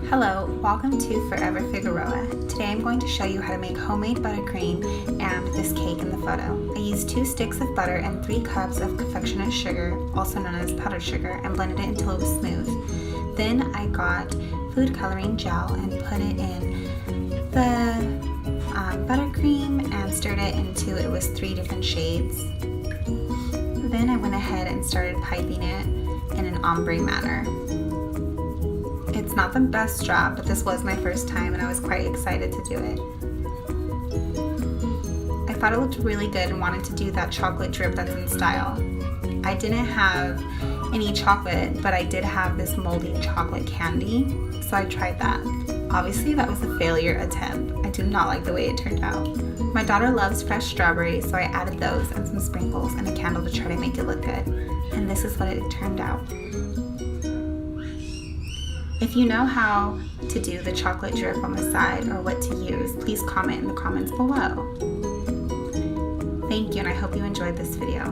Hello, welcome to Forever Figueroa. Today I'm going to show you how to make homemade buttercream and this cake in the photo. I used 2 sticks of butter and 3 cups of confectionate sugar, also known as powdered sugar, and blended it until it was smooth. Then I got food coloring gel and put it in the buttercream and stirred it until it was 3 different shades. Then I went ahead and started piping it in an ombre manner. It's not the best job, but this was my first time and I was quite excited to do it. I thought it looked really good and wanted to do that chocolate drip that's in style. I didn't have any chocolate, but I did have this moldy chocolate candy, so I tried that. Obviously that was a failure attempt. I do not like the way it turned out. My daughter loves fresh strawberries, so I added those and some sprinkles and a candle to try to make it look good. And this is what it turned out. If you know how to do the chocolate drip on the side or what to use, please comment in the comments below. Thank you, and I hope you enjoyed this video.